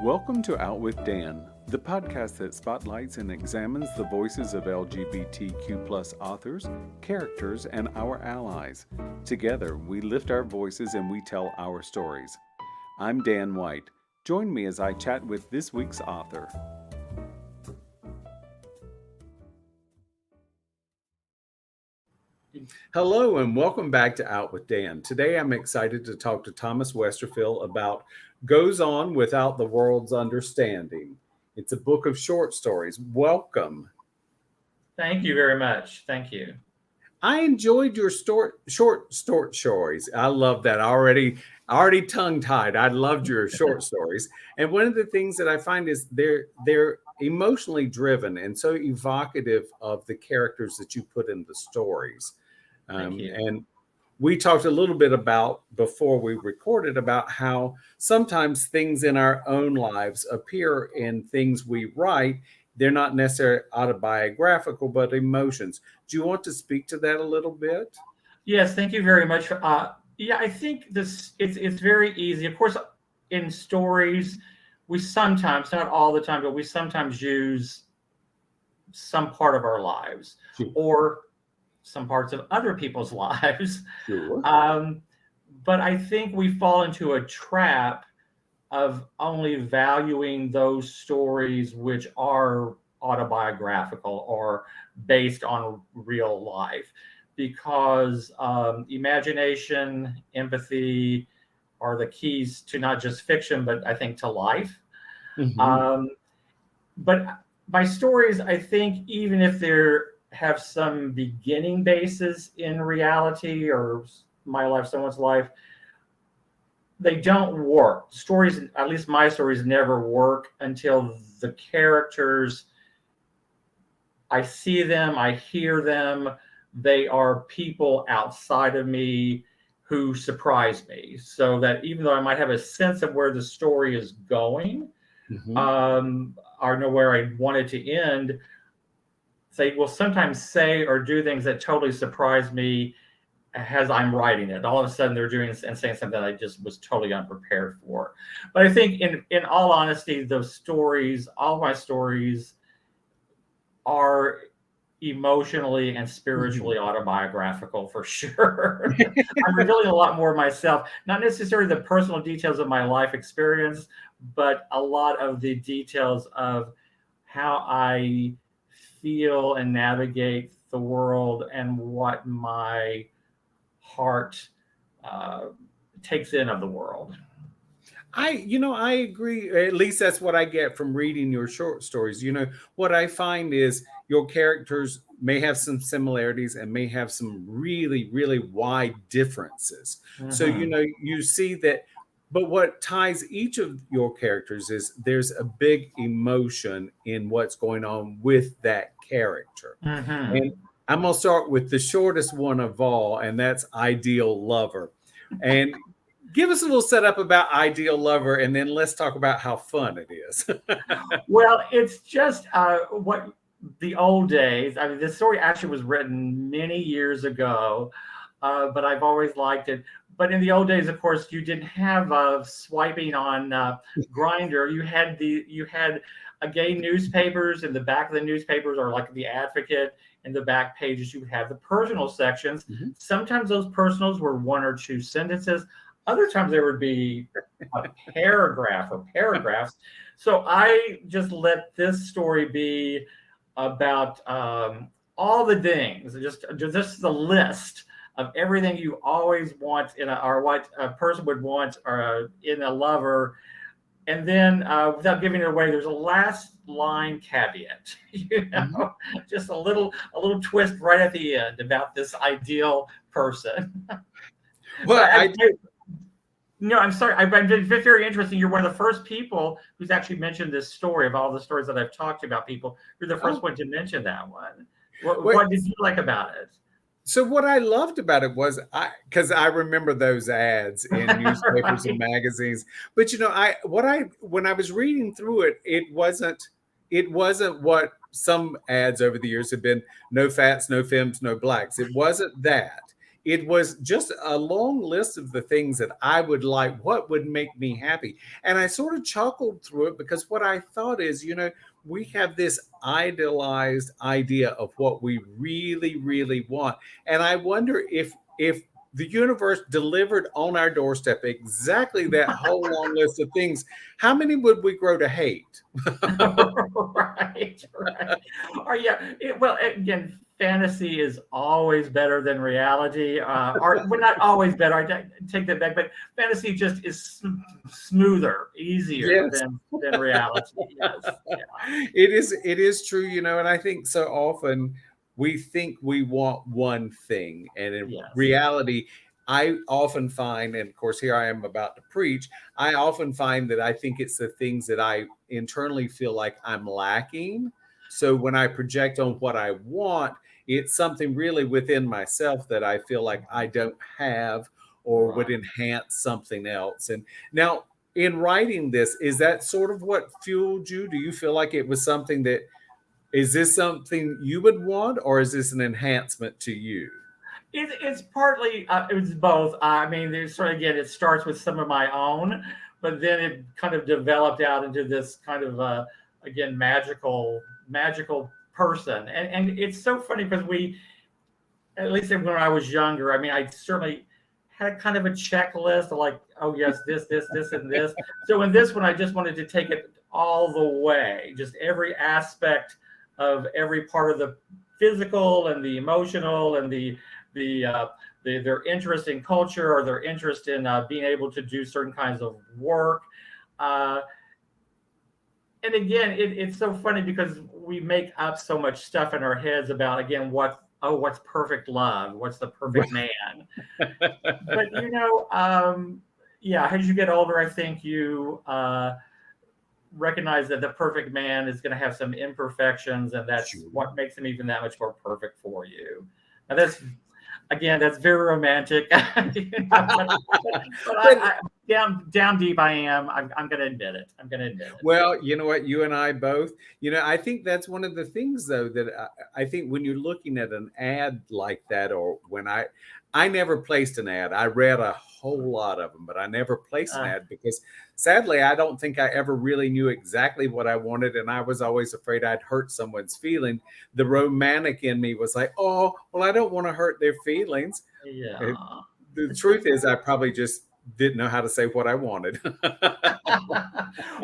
Welcome to Out with Dan, the podcast that spotlights and examines the voices of LGBTQ+ authors, characters, and our allies. Together, we lift our voices and we tell our stories. I'm Dan White. Join me as I chat with this week's author. Hello and welcome back to Out with Dan. Today I'm excited to talk to Thomas Westerfield about Goes On Without the World's Understanding. It's a book of short stories. Welcome. Thank you very much. Thank you. I enjoyed your short stories. I love that. Already tongue-tied. I loved your short stories. And one of the things that I find is they're emotionally driven and so evocative of the characters that you put in the stories. And we talked a little bit about, before we recorded, about how sometimes things in our own lives appear in things we write. They're not necessarily autobiographical, but emotions. Do you want to speak to that a little bit? Yes, thank you very much. I think it's very easy. Of course, in stories, we sometimes, not all the time, but we sometimes use some part of our lives or some parts of other people's lives. Sure. But I think we fall into a trap of only valuing those stories which are autobiographical or based on real life, because imagination, empathy are the keys to not just fiction, but I think to life. Mm-hmm. But my stories, I think, even if they're have some beginning basis in reality or my life, someone's life, they don't work. Stories, at least my stories, never work until the characters, I see them, I hear them. They are people outside of me who surprise me, so that even though I might have a sense of where the story is going, or know where I want it to end, they will sometimes say or do things that totally surprise me as I'm writing it. All of a sudden they're doing and saying something that I just was totally unprepared for. But I think in all honesty, those stories, all of my stories are emotionally and spiritually autobiographical for sure. I'm revealing a lot more of myself, not necessarily the personal details of my life experience, but a lot of the details of how I feel and navigate the world and what my heart takes in of the world. I agree. At least that's what I get from reading your short stories. What I find is your characters may have some similarities and may have some really, really wide differences. So, you see that. But what ties each of your characters is there's a big emotion in what's going on with that character. And I'm going to start with the shortest one of all, and that's Ideal Lover. And give us a little setup about Ideal Lover, and then let's talk about how fun it is. Well, it's just what the old days. I mean, this story actually was written many years ago, but I've always liked it. But in the old days, of course, you didn't have swiping on Grindr. You had gay newspapers. In the back of the newspapers, or like the Advocate, in the back pages, you would have the personal sections. Sometimes those personals were one or two sentences. Other times there would be a paragraph or paragraphs. So I just let this story be about all the things, just the list of everything you always want or what a person would want in a lover. And then without giving it away, there's a last line caveat, just a little twist right at the end about this ideal person. Well, I'm sorry. I've been very interesting. You're one of the first people who's actually mentioned this story. Of all the stories that I've talked about people, you're the first one to mention that one. What did you like about it? So what I loved about it was because I remember those ads in newspapers and magazines. But when I was reading through it, it wasn't what some ads over the years have been: no fats, no femmes, no blacks. It wasn't that. it was just a long list of the things that I would like, what would make me happy. And I sort of chuckled through it because what I thought is, we have this idealized idea of what we really, really want. And I wonder if the universe delivered on our doorstep exactly that whole long list of things, how many would we grow to hate? Right, right. Or yeah, well, again, fantasy is always better than reality. Or well, not always better. Take that back, but fantasy just is smoother, easier Yes. than reality. Yes, yeah, It is true, and I think so often we think we want one thing, and in yes, reality, I often find, and of course here I am about to preach, I often find that I think it's the things that I internally feel like I'm lacking. So when I project on what I want, it's something really within myself that I feel like I don't have or would right. enhance something else. And now, in writing this, is that sort of what fueled you? Do you feel like it was something that, is this something you would want, or is this an enhancement to you? It's partly it's both. I mean, there's sort of again, it starts with some of my own, but then it kind of developed out into this kind of again magical person, and it's so funny because we, at least when I was younger, I mean, I certainly had kind of a checklist of like, oh yes, this, and this. So in this one, I just wanted to take it all the way, just every aspect of every part of the physical and the emotional and the, their interest in culture or their interest in being able to do certain kinds of work. Uh, and again, it's so funny because we make up so much stuff in our heads about again what's perfect love, what's the perfect man. But yeah, as you get older, I think you recognize that the perfect man is going to have some imperfections, and that's Sure. what makes him even that much more perfect for you. And that's very romantic. But But I down deep, I am. I'm going to admit it. I'm going to admit it. well, you know what? You and I both. I think that's one of the things, though, that I think when you're looking at an ad like that, or when I never placed an ad. I read a whole lot of them, but I never placed an Uh, ad because sadly, I don't think I ever really knew exactly what I wanted. And I was always afraid I'd hurt someone's feeling. The romantic in me was like, oh, well, I don't want to hurt their feelings. Uh, yeah. The truth is, I probably just didn't know how to say what I wanted.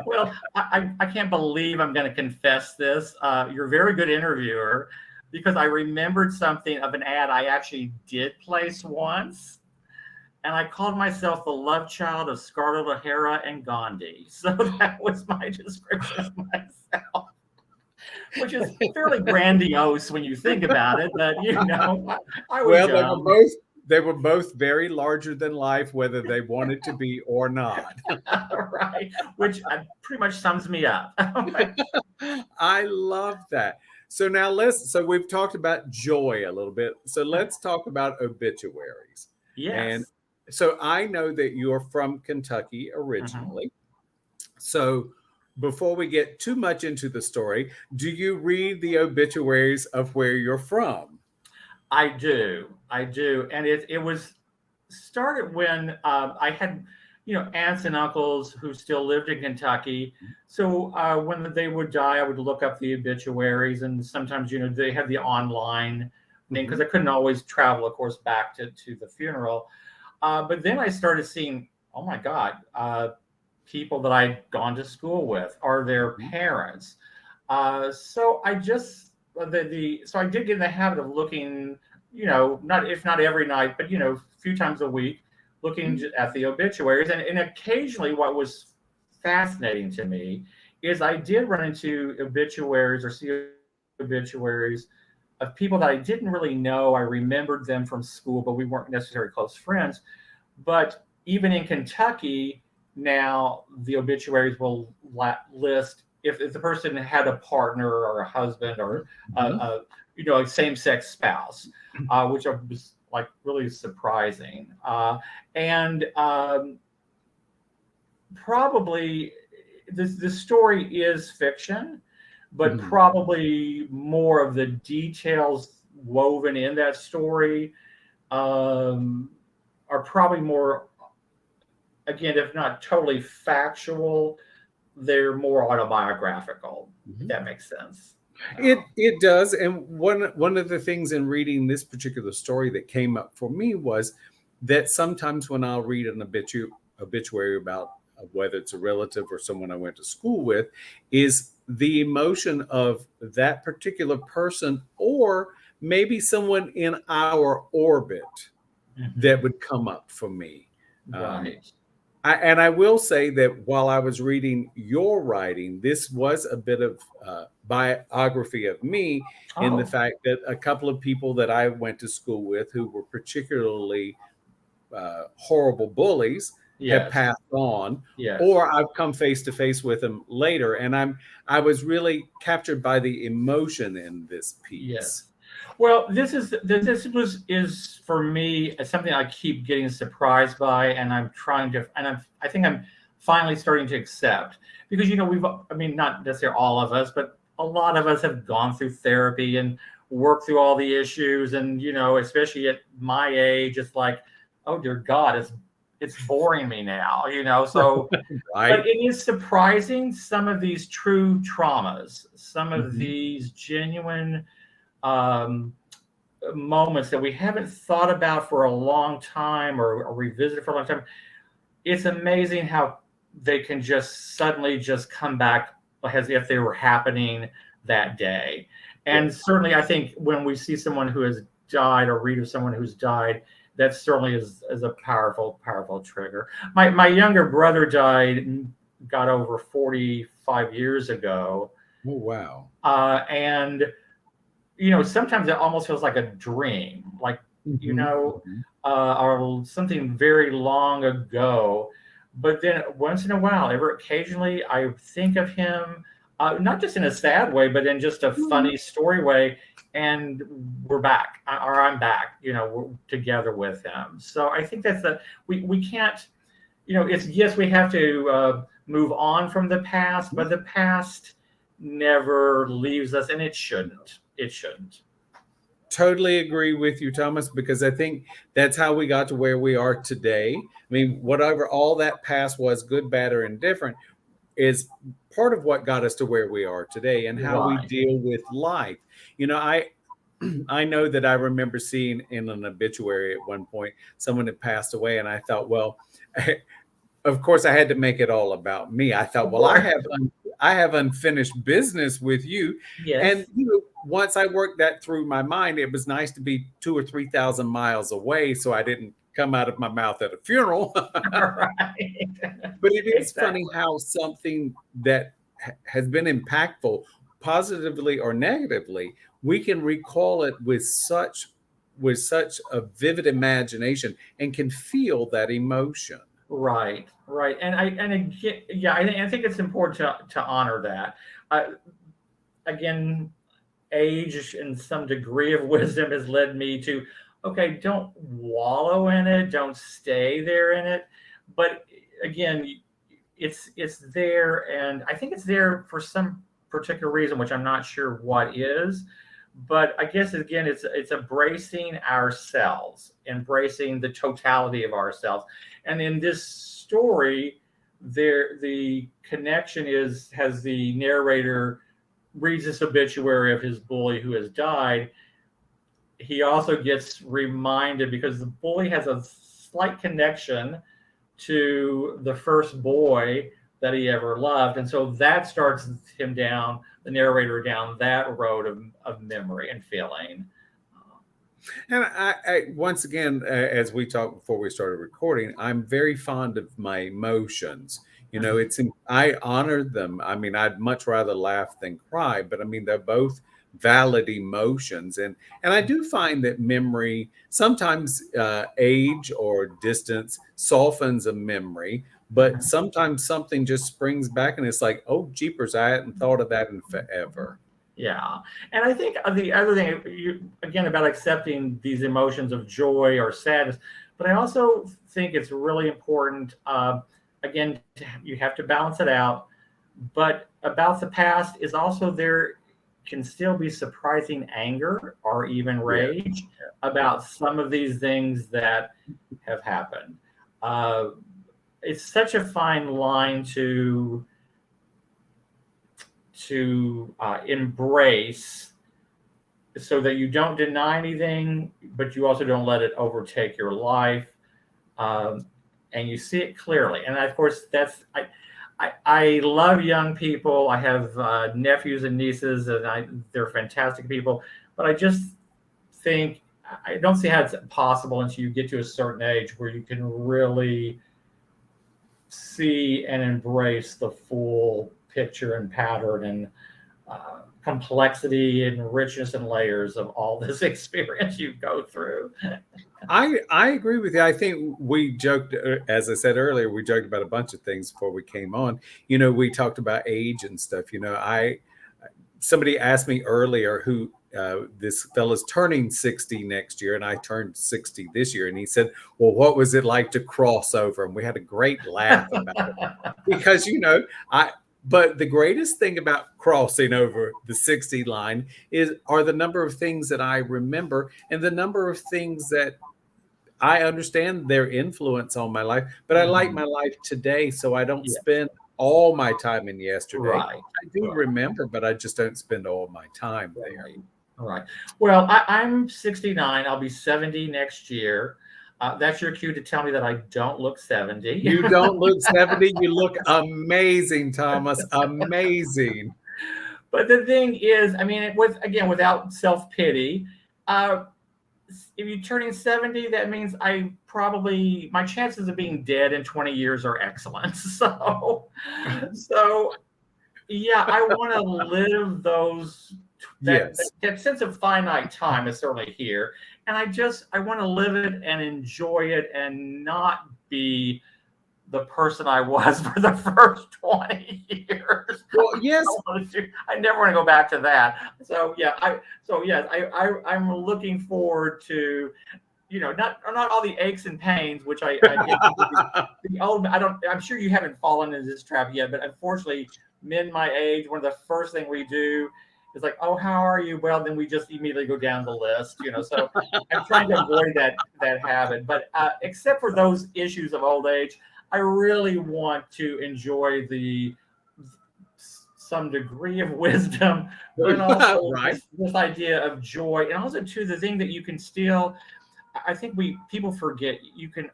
Well, I can't believe I'm going to confess this. You're a very good interviewer because I remembered something of an ad I actually did place once. And I called myself the love child of Scarlett O'Hara and Gandhi. So that was my description of myself, which is fairly grandiose when you think about it. But, I was Well, they were young. both they were both very larger than life, whether they wanted to be or not. Right, which pretty much sums me up. I love that. So we've talked about joy a little bit. So let's talk about obituaries. And Yes. so I know that you're from Kentucky Mhm. originally. So before we get too much into the story, do you read the obituaries of where you're from? I do, and it was started when I had aunts and uncles who still lived in Kentucky. So when they would die, I would look up the obituaries, and sometimes they had the online thing because Mhm. I couldn't always travel, of course, back to the funeral. But then I started seeing, oh my God, people that I'd gone to school with are their Mhm. parents. So I just the so I did get in the habit of looking, not if not every night, but a few times a week, looking at the obituaries. And occasionally, what was fascinating to me is I did run into obituaries or see obituaries of people that I didn't really know. I remembered them from school, but we weren't necessarily close friends. But even in Kentucky, now the obituaries will list if the person had a partner or a husband or Mhm. a same-sex spouse, which was like really surprising. And probably the story is fiction, but Mhm. probably more of the details woven in that story are probably more, again, if not totally factual, they're more autobiographical. If that makes sense. It does. And one of the things in reading this particular story that came up for me was that sometimes when I'll read an obituary about whether it's a relative or someone I went to school with, is the emotion of that particular person or maybe someone in our orbit that would come up for me. Right. And I will say that while I was reading your writing, this was a bit of biography of me in the Oh, fact that a couple of people that I went to school with who were particularly horrible bullies have yes. passed on, Yes. or I've come face to face with them later, and I was really captured by the emotion in this piece. Yes. Well, this was is for me something I keep getting surprised by, and I'm trying to, and I think I'm finally starting to accept because we've, I mean, not necessarily all of us, but a lot of us have gone through therapy and worked through all the issues, and especially at my age, it's like, oh dear God, it's boring me now, so. But Right? it is surprising some of these true traumas, some of Mhm. these genuine um, moments that we haven't thought about for a long time or revisited for a long time. It's amazing how they can just suddenly just come back as if they were happening that day. And Yes. certainly, I think when we see someone who has died or read of someone who's died, that certainly is a powerful trigger. My younger brother died, got over 45 years ago, Oh, wow. and sometimes it almost feels like a dream, like Mhm, mhm. or something very long ago. But then once in a while, ever occasionally, I think of him, not just in a sad way, but in just a Mhm. funny story way, and we're back, or I'm back. We're together with him. So I think that's we can't. It's yes, we have to move on from the past, but the past never leaves us, and it shouldn't. It shouldn't. Totally agree with you, Thomas, because I think that's how we got to where we are today. I mean, whatever all that past was, good, bad, or indifferent, is part of what got us to where we are today and how we Right. deal with life. I I know that I remember seeing in an obituary at one point someone had passed away, and I thought, well, of course, I had to make it all about me. I thought, Of well, course. I have unfinished business with you, and Yes. once I worked that through my mind, it was nice to be 2 or 3 thousand miles away, so I didn't come out of my mouth at a funeral. Right. But it is funny Exactly. how something that has been impactful, positively or negatively, we can recall it with such a vivid imagination and can feel that emotion. Right. Right. And again, yeah, I think it's important to honor that. Uh, Again, age and some degree of wisdom has led me to, okay, don't wallow in it, don't stay there in it. But again, it's there, and I think it's there for some particular reason, which I'm not sure what is. But I guess again, it's embracing ourselves, embracing the totality of ourselves. And in this story, the connection is has the narrator reads this obituary of his bully who has died. He also gets reminded because the bully has a slight connection to the first boy that he ever loved. And so that starts him down, the narrator down that road of memory and feeling. And I once again, as we talked before we started recording, I'm very fond of my emotions. I honor them. I mean, I'd much rather laugh than cry, but I mean, they're both valid emotions, and I do find that memory sometimes age or distance softens a memory, but Mhm. sometimes something just springs back, and it's like, oh, jeepers, I hadn't thought of that in forever. Yeah. And I think the other thing, again, about accepting these emotions of joy or sadness, but I also think it's really important, again, you have to balance it out. But about the past is also there can still be surprising anger or even rage about some of these things that have happened. It's such a fine line to embrace, so that you don't deny anything, but you also don't let it overtake your life, and you see it clearly. And of course, I love young people. I have nephews and nieces, and they're fantastic people. But I just think I don't see how it's possible until you get to a certain age where you can really see and embrace the full picture and pattern and complexity and richness and layers of all this experience you go through. I agree with you. I think we joked, as I said earlier, we joked about a bunch of things before we came on. We talked about age and stuff. Somebody asked me earlier who this fella's turning 60 next year, and I turned 60 this year. And he said, well, what was it like to cross over? And we had a great laugh about it because, but the greatest thing about crossing over the 60 line are the number of things that I remember and the number of things that I understand their influence on my life, but I like my life today. So I don't spend all my time in yesterday. Right. I do remember, but I just don't spend all my time there. Right. Well, I'm 69. I'll be 70 next year. That's your cue to tell me that I don't look 70. You don't look 70. You look amazing, Thomas. Amazing. But the thing is, I mean, without self-pity, if you're turning 70, that means my chances of being dead in 20 years are excellent. So yeah, I want to live that sense of finite time is certainly here. And I want to live it and enjoy it and not be the person I was for the first 20 years. Well, yes. I never want to go back to that. So yeah, I'm looking forward to, not all the aches and pains, which I the old. I'm sure you haven't fallen into this trap yet, but unfortunately, men my age, one of the first things we do is like, oh, how are you? Well, then we just immediately go down the list, So I'm trying to avoid that habit. But except for those issues of old age, I really want to enjoy some degree of wisdom, but also this idea of joy, and also too the thing that you can still. I think people forget you can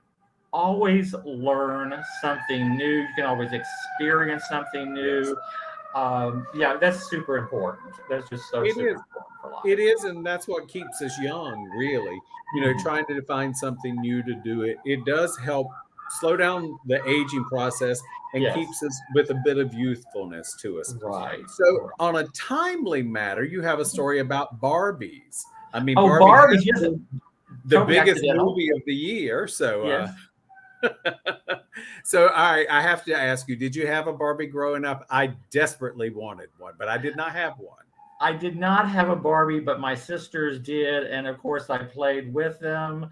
always learn something new. You can always experience something new. That's super important. That's just super important for life. It is, and that's what keeps us young, really. Trying to find something new to do. It does help slow down the aging process and keeps us with a bit of youthfulness to us. Right. So, on a timely matter, you have a story about Barbies. I mean, Barbie is the biggest movie of the year. So, So I have to ask you, did you have a Barbie growing up? I desperately wanted one, but I did not have one. I did not have a Barbie, but my sisters did. And of course, I played with them.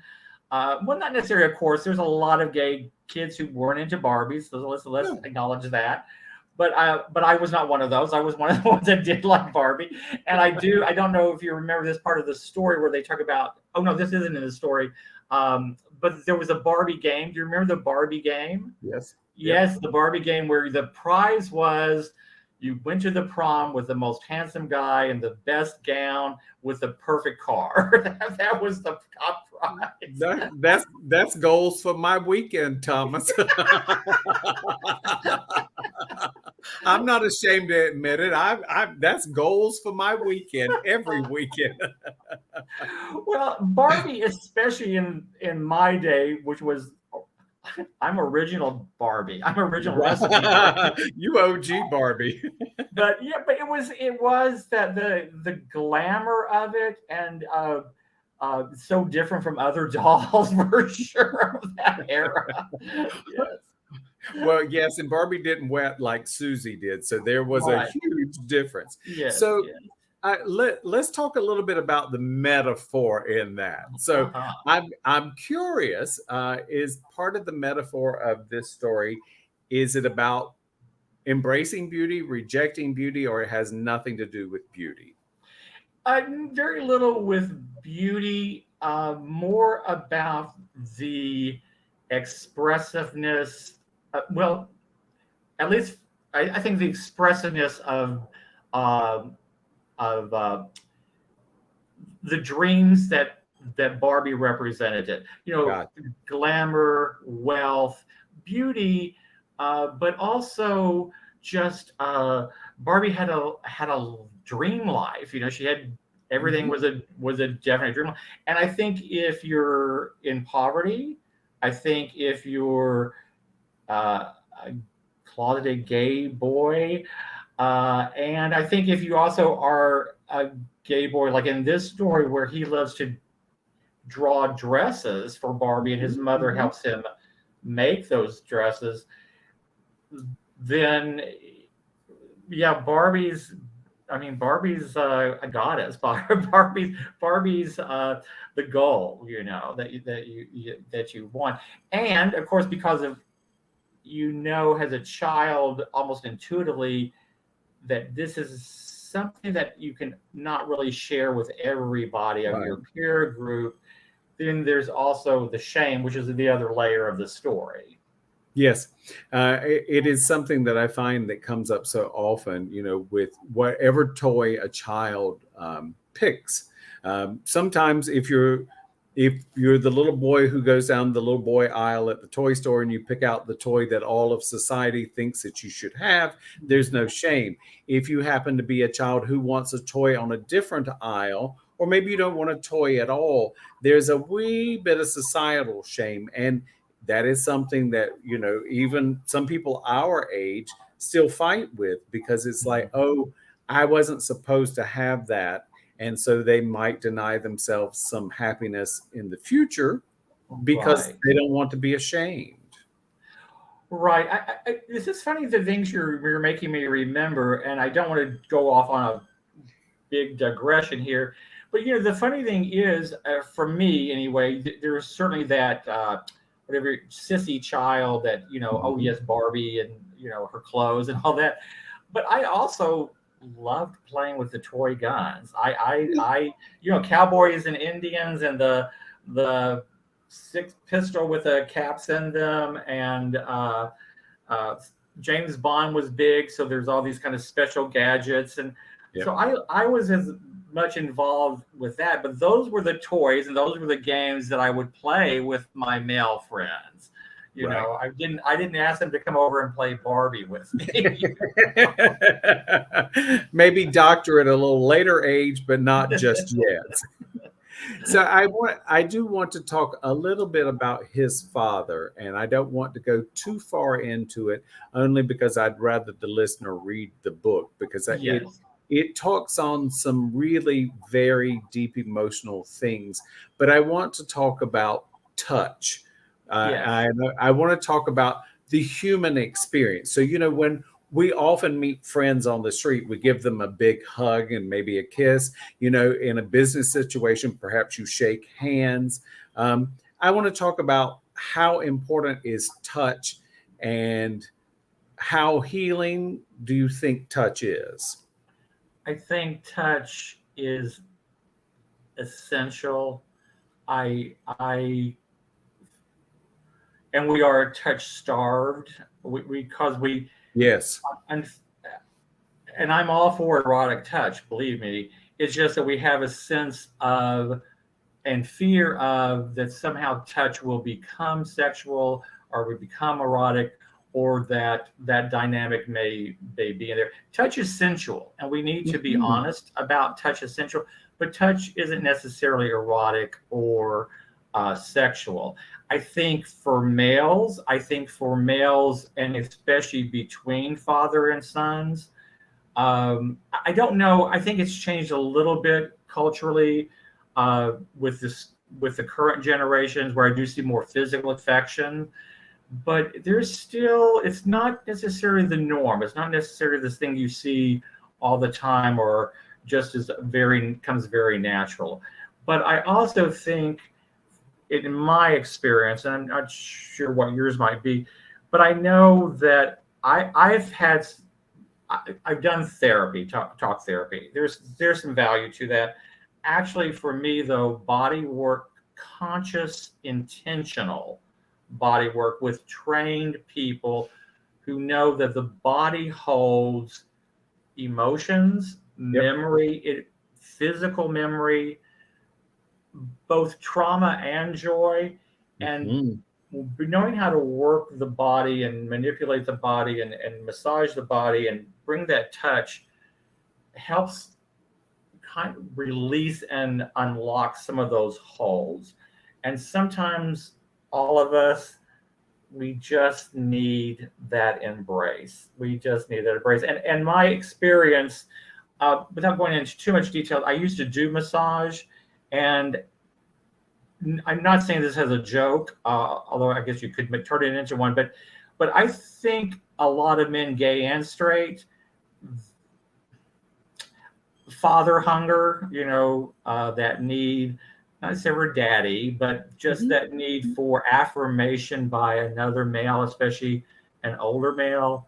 Well, not necessarily, of course. There's a lot of gay kids who weren't into Barbies. So let's acknowledge that. But I was not one of those. I was one of the ones that did like Barbie. And I don't know if you remember this part of the story where they talk about, oh, no, this isn't in the story. But there was a Barbie game. Do you remember the Barbie game? Yes. Yes, the Barbie game where the prize was you went to the prom with the most handsome guy and the best gown with the perfect car. That was the top prize. That's goals for my weekend, Thomas. I'm not ashamed to admit it. That's goals for my weekend every weekend. Well, Barbie, especially in my day, which was I'm original Barbie. I'm original recipe Barbie. You OG Barbie. But it was that the glamour of it and so different from other dolls for sure of that era. Yes. Well, yes, and Barbie didn't wet like Susie did, so there was a huge difference. Yes. So let's talk a little bit about the metaphor in that. So I'm curious, is part of the metaphor of this story, is it about embracing beauty, rejecting beauty, or it has nothing to do with beauty? Very little with beauty, more about the expressiveness. Well, at least I think the expressiveness uh, of the dreams that Barbie represented. It, God. glamour, wealth, beauty, but also just Barbie had a dream life. She had everything was a definite dream. And I think if you're in poverty, I think if you're a closeted gay boy, and I think if you also are a gay boy, like in this story where he loves to draw dresses for Barbie and his mother helps him make those dresses, then yeah, Barbie's a goddess. Barbie's the goal, that you want. And of course, because of as a child, almost intuitively, that this is something that you can not really share with everybody of your peer group. Then there's also the shame, which is the other layer of the story. Yes, it is something that I find that comes up so often, with whatever toy a child picks. Sometimes if you're the little boy who goes down the little boy aisle at the toy store and you pick out the toy that all of society thinks that you should have, there's no shame. If you happen to be a child who wants a toy on a different aisle, or maybe you don't want a toy at all, there's a wee bit of societal shame. And that is something that, even some people our age still fight with, because it's like, oh, I wasn't supposed to have that. And so they might deny themselves some happiness in the future because they don't want to be ashamed. Right. This is funny, the things you're making me remember, and I don't want to go off on a big digression here. But, the funny thing is, for me anyway, there's certainly that whatever sissy child that, oh, yes, Barbie and, her clothes and all that. But I also loved playing with the toy guns. I cowboys and Indians and the six pistol with the caps in them, and James Bond was big, so there's all these kind of special gadgets, and so I was as much involved with that. But those were the toys and those were the games that I would play with my male friends. I didn't ask them to come over and play Barbie with me. Maybe doctor at a little later age, but not just yet. So I do want to talk a little bit about his father, and I don't want to go too far into it, only because I'd rather the listener read the book, because it talks on some really very deep emotional things. But I want to talk about touch. I want to talk about the human experience. So, when we often meet friends on the street, we give them a big hug and maybe a kiss. In a business situation, perhaps you shake hands. I want to talk about how important is touch, and how healing do you think touch is? I think touch is essential. And we are touch starved because we Yes. And I'm all for erotic touch, believe me. It's just that we have a sense of and fear of that somehow touch will become sexual or will become erotic, or that dynamic may be in there. Touch is sensual, and we need to be honest about touch is sensual, but touch isn't necessarily erotic or sexual. I think for males, and especially between father and sons, I don't know. I think it's changed a little bit culturally with the current generations, where I do see more physical affection. But it's not necessarily the norm. It's not necessarily this thing you see all the time, or just comes very natural. But I also think, in my experience, and I'm not sure what yours might be, but I know that I've done therapy, talk therapy. There's some value to that. Actually, for me though, body work, conscious, intentional body work with trained people who know that the body holds emotions, memory, physical memory, both trauma and joy, and knowing how to work the body and manipulate the body and massage the body and bring that touch helps kind of release and unlock some of those holds. And sometimes all of us, we just need that embrace. We just need that embrace. And my experience, without going into too much detail, I used to do massage, and I'm not saying this as a joke, although I guess you could turn it into one, but I think a lot of men, gay and straight, father hunger, that need, not say we're daddy, but just that need for affirmation by another male, especially an older male.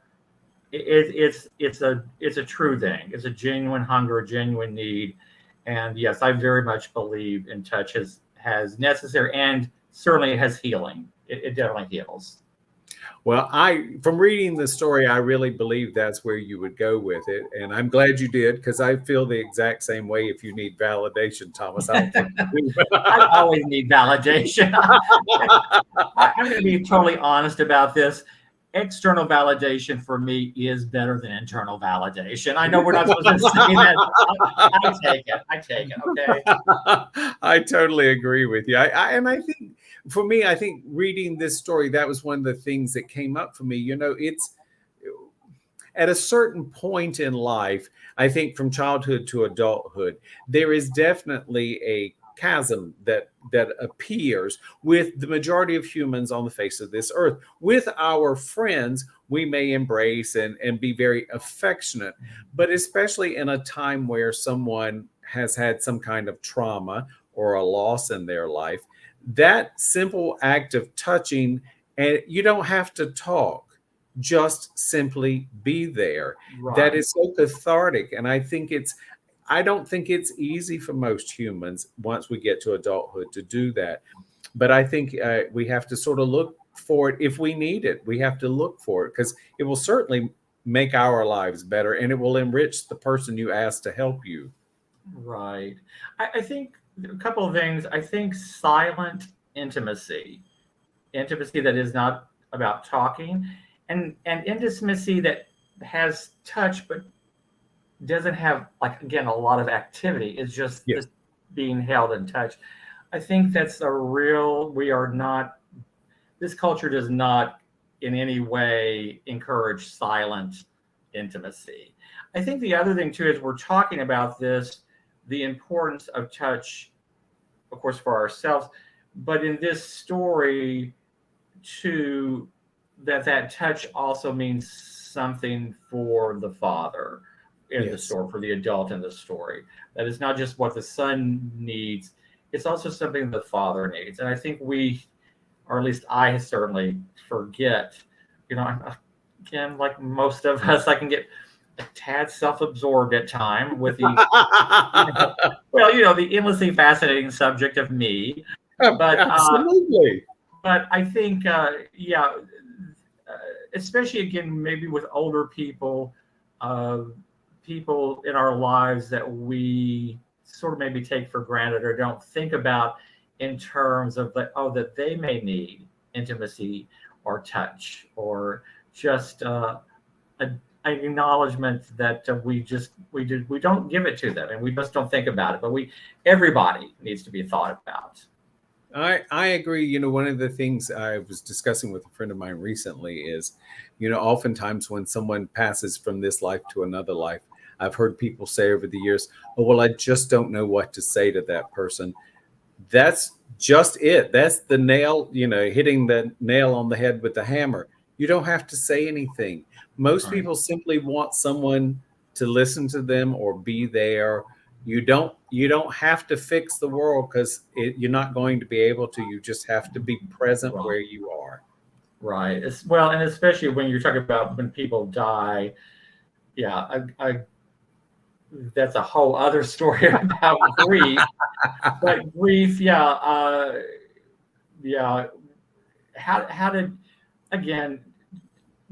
It's a true thing. It's a genuine hunger, a genuine need. And yes, I very much believe in touch has necessary and certainly has healing. It definitely heals. Well, from reading the story, I really believe that's where you would go with it. And I'm glad you did, because I feel the exact same way. If you need validation, Thomas, I don't think you do. I always need validation. I'm going to be totally honest about this. External validation for me is better than internal validation. I know we're not supposed to say that. I take it. Okay. I totally agree with you. And I think for me, I think reading this story, that was one of the things that came up for me. It's at a certain point in life, I think from childhood to adulthood, there is definitely a chasm that appears with the majority of humans on the face of this earth. With our friends, we may embrace and be very affectionate, but especially in a time where someone has had some kind of trauma or a loss in their life, that simple act of touching, and you don't have to talk, just simply be there. Right. That is so cathartic. And I don't think it's easy for most humans once we get to adulthood to do that. But I think we have to sort of look for it. If we need it, we have to look for it, because it will certainly make our lives better, and it will enrich the person you ask to help you. Right. I think a couple of things. I think silent intimacy that is not about talking, and intimacy that has touch, but doesn't have, like, again, a lot of activity. It's just being held in touch. I think that's this culture does not in any way encourage silent intimacy. I think the other thing too is we're talking about the importance of touch, of course, for ourselves, but in this story too, that touch also means something for the father in the story, for the adult in the story. That is not just what the son needs, it's also something the father needs. And I think or at least I certainly forget, again, like most of us, I can get a tad self-absorbed at time with the the endlessly fascinating subject of me. But absolutely. But I think especially again maybe with older people in our lives that we sort of maybe take for granted or don't think about in terms of that they may need intimacy or touch or just an acknowledgement that we don't give it to them, and we just don't think about it. But everybody needs to be thought about. I agree. One of the things I was discussing with a friend of mine recently is, oftentimes when someone passes from this life to another life, I've heard people say over the years, "Oh, well, I just don't know what to say to that person." That's just it. That's the nail, hitting the nail on the head with the hammer. You don't have to say anything. Most people simply want someone to listen to them or be there. You don't have to fix the world, because you're not going to be able to. You just have to be present where you are. Right. And especially when you're talking about when people die, yeah, that's a whole other story about grief. But grief, yeah. How did, again,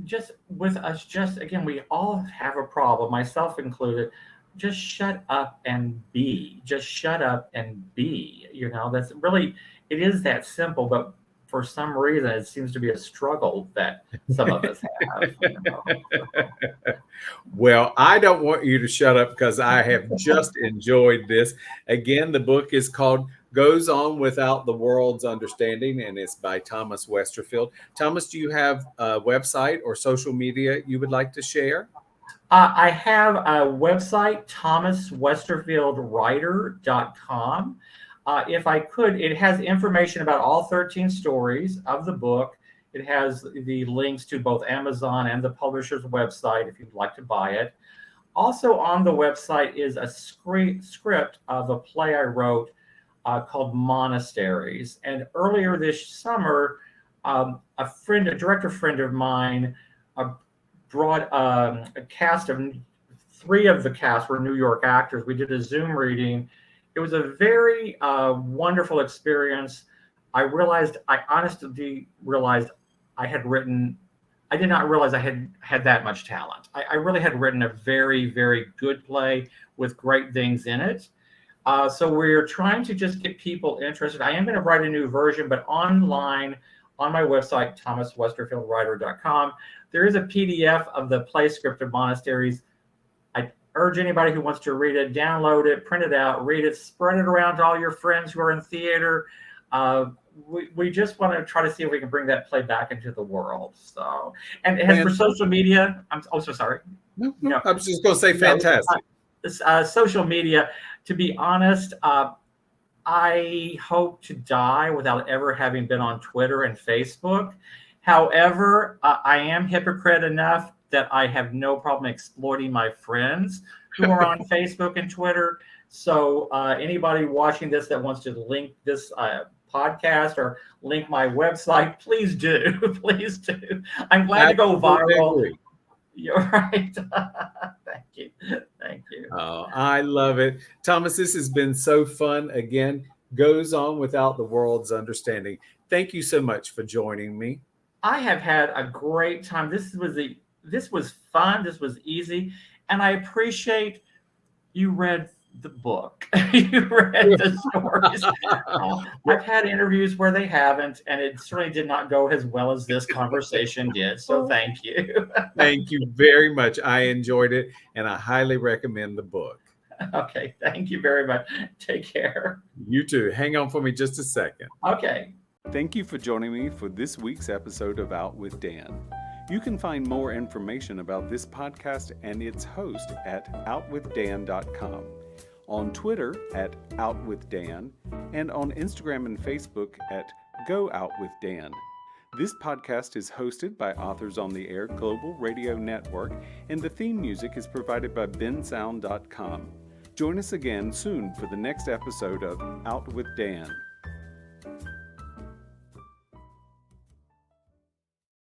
just with us, just again, we all have a problem, myself included. Just shut up and be. Just shut up and be. That's really, it is that simple, but for some reason, it seems to be a struggle that some of us have. Well, I don't want you to shut up because I have just enjoyed this. Again, the book is called Goes On Without the World's Understanding, and it's by Thomas Westerfield. Thomas, do you have a website or social media you would like to share? I have a website, thomaswesterfieldwriter.com. If I could, it has information about all 13 stories of the book. It has the links to both Amazon and the publisher's website if you'd like to buy it. Also on the website is a script of a play I wrote called Monasteries. And earlier this summer, a director friend of mine, brought a cast of 3 of the cast were New York actors. We did a Zoom reading. It was a very wonderful experience. I honestly realized I did not realize I had that much talent. I really had written a very, very good play with great things in it. So we're trying to just get people interested. I am going to write a new version, but online on my website, thomaswesterfieldwriter.com, there is a PDF of the play script of Monasteries. I urge anybody who wants to read it, download it, print it out, read it, spread it around to all your friends who are in theater. We just want to try to see if we can bring that play back into the world. So, and as for social media, I'm so sorry. No, I was just going to say fantastic. Social media, to be honest, I hope to die without ever having been on Twitter and Facebook. However, I am hypocrite enough that I have no problem exploiting my friends who are on Facebook and Twitter. So anybody watching this that wants to link this podcast or link my website, please do. Please do. I'm glad to go viral. You're right. Thank you. Thank you. Oh, I love it. Thomas, this has been so fun. Again, Goes On Without the World's Understanding. Thank you so much for joining me. I have had a great time. This was fun. This was easy. And I appreciate you read the book. You read the stories. I've had interviews where they haven't, and it certainly did not go as well as this conversation did. So thank you. Thank you very much. I enjoyed it, and I highly recommend the book. Okay. Thank you very much. Take care. You too. Hang on for me just a second. Okay. Thank you for joining me for this week's episode of Out with Dan. You can find more information about this podcast and its host at OutWtihDan.com, on Twitter at OutWtihDan, and on Instagram and Facebook at GoOutWithDan. This podcast is hosted by Authors on the Air Global Radio Network, and the theme music is provided by bensound.com. Join us again soon for the next episode of Out with Dan.